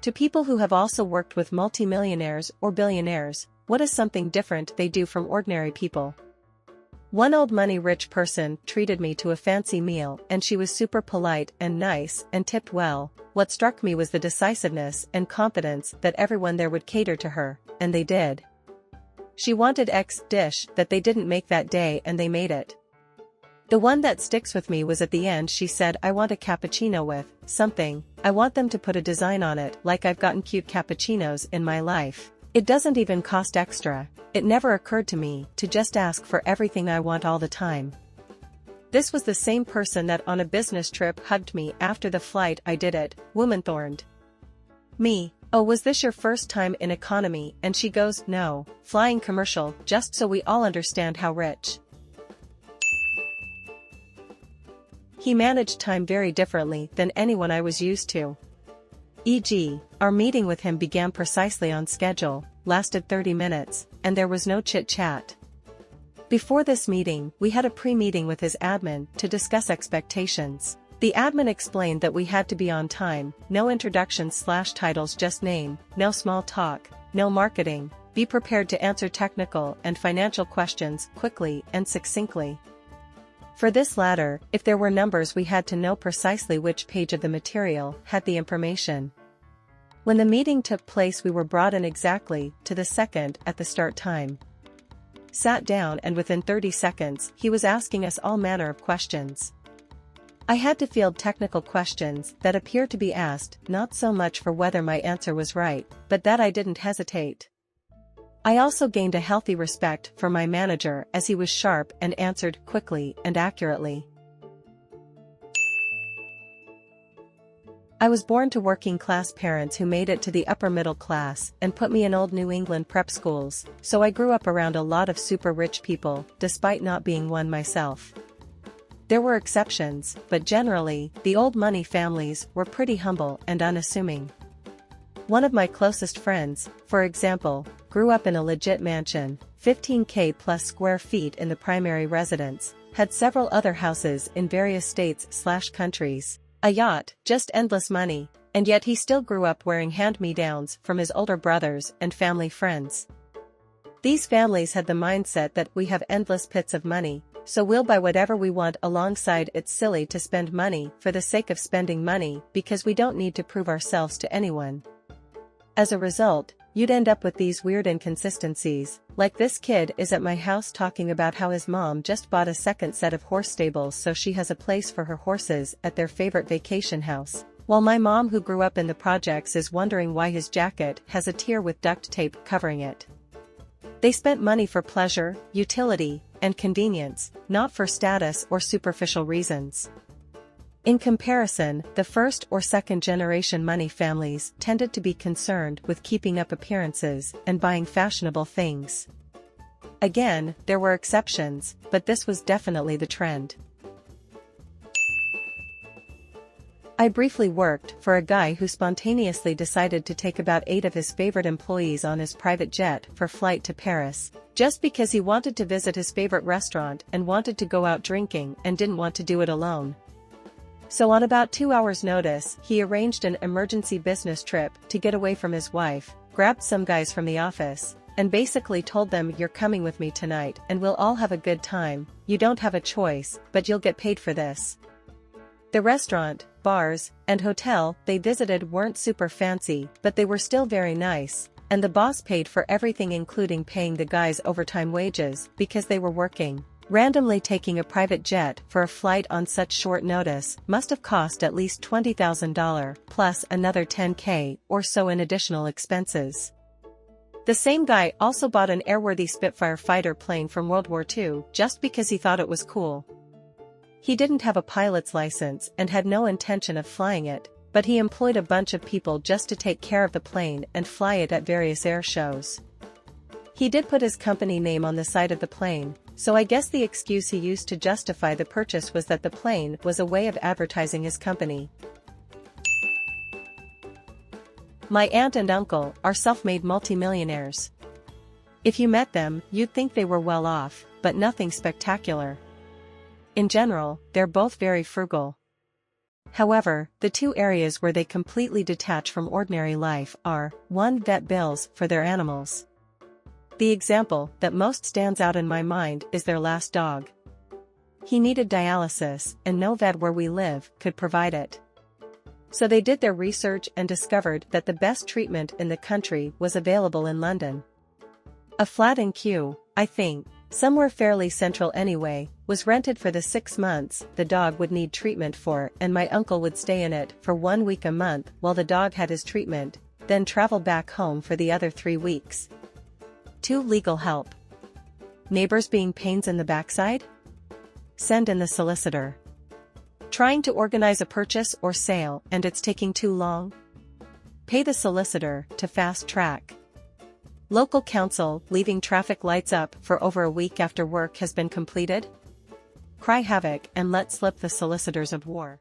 To people who have also worked with multimillionaires or billionaires, what is something different they do from ordinary people? One old money-rich person treated me to a fancy meal and she was super polite and nice and tipped well. What struck me was the decisiveness and confidence that everyone there would cater to her, and they did. She wanted X dish that they didn't make that day and they made it. The one that sticks with me was at the end she said, "I want a cappuccino with something. I want them to put a design on it like I've gotten cute cappuccinos in my life. It doesn't even cost extra." It never occurred to me to just ask for everything I want all the time. This was the same person that on a business trip hugged me after the flight. I did it, woman-thorned. Me, "Oh, was this your first time in economy?" And she goes, "No, flying commercial, just so we all understand how rich." He managed time very differently than anyone I was used to. E.g., our meeting with him began precisely on schedule, lasted 30 minutes, and there was no chit-chat. Before this meeting, we had a pre-meeting with his admin to discuss expectations. The admin explained that we had to be on time, no introductions/titles, just name, no small talk, no marketing, be prepared to answer technical and financial questions quickly and succinctly. For this latter, if there were numbers we had to know precisely which page of the material had the information. When the meeting took place we were brought in exactly to the second at the start time. Sat down and within 30 seconds he was asking us all manner of questions. I had to field technical questions that appeared to be asked not so much for whether my answer was right, but that I didn't hesitate. I also gained a healthy respect for my manager as he was sharp and answered quickly and accurately. I was born to working-class parents who made it to the upper middle class and put me in old New England prep schools, so I grew up around a lot of super rich people, despite not being one myself. There were exceptions, but generally, the old money families were pretty humble and unassuming. One of my closest friends, for example, grew up in a legit mansion, 15K plus square feet in the primary residence, had several other houses in various states/countries, a yacht, just endless money, and yet he still grew up wearing hand-me-downs from his older brothers and family friends. These families had the mindset that we have endless pits of money, so we'll buy whatever we want. Alongside, it's silly to spend money for the sake of spending money because we don't need to prove ourselves to anyone. As a result, you'd end up with these weird inconsistencies, like this kid is at my house talking about how his mom just bought a second set of horse stables so she has a place for her horses at their favorite vacation house, while my mom who grew up in the projects is wondering why his jacket has a tear with duct tape covering it. They spent money for pleasure, utility, and convenience, not for status or superficial reasons. In comparison, the first or second generation money families tended to be concerned with keeping up appearances and buying fashionable things. Again, there were exceptions, but this was definitely the trend. I briefly worked for a guy who spontaneously decided to take about 8 of his favorite employees on his private jet for flight to Paris, just because he wanted to visit his favorite restaurant and wanted to go out drinking and didn't want to do it alone. So on about 2 hours' notice, he arranged an emergency business trip to get away from his wife, grabbed some guys from the office, and basically told them, "You're coming with me tonight and we'll all have a good time, you don't have a choice, but you'll get paid for this." The restaurant, bars, and hotel they visited weren't super fancy, but they were still very nice, and the boss paid for everything including paying the guys overtime wages because they were working. Randomly taking a private jet for a flight on such short notice must have cost at least $20,000 plus another $10K or so in additional expenses. The same guy also bought an airworthy Spitfire fighter plane from World War II just because he thought it was cool. He didn't have a pilot's license and had no intention of flying it, but he employed a bunch of people just to take care of the plane and fly it at various air shows. He did put his company name on the side of the plane, so I guess the excuse he used to justify the purchase was that the plane was a way of advertising his company. My aunt and uncle are self-made multimillionaires. If you met them, you'd think they were well off, but nothing spectacular. In general, they're both very frugal. However, the two areas where they completely detach from ordinary life are, 1. Vet bills for their animals. The example that most stands out in my mind is their last dog. He needed dialysis, and no vet where we live could provide it. So they did their research and discovered that the best treatment in the country was available in London. A flat in Kew, I think, somewhere fairly central anyway, was rented for the 6 months the dog would need treatment for, and my uncle would stay in it for 1 week a month while the dog had his treatment, then travel back home for the other 3 weeks. 2. Legal help. Neighbors being pains in the backside? Send in the solicitor. Trying to organize a purchase or sale and it's taking too long? Pay the solicitor to fast track. Local council leaving traffic lights up for over a week after work has been completed? Cry havoc and let slip the solicitors of war.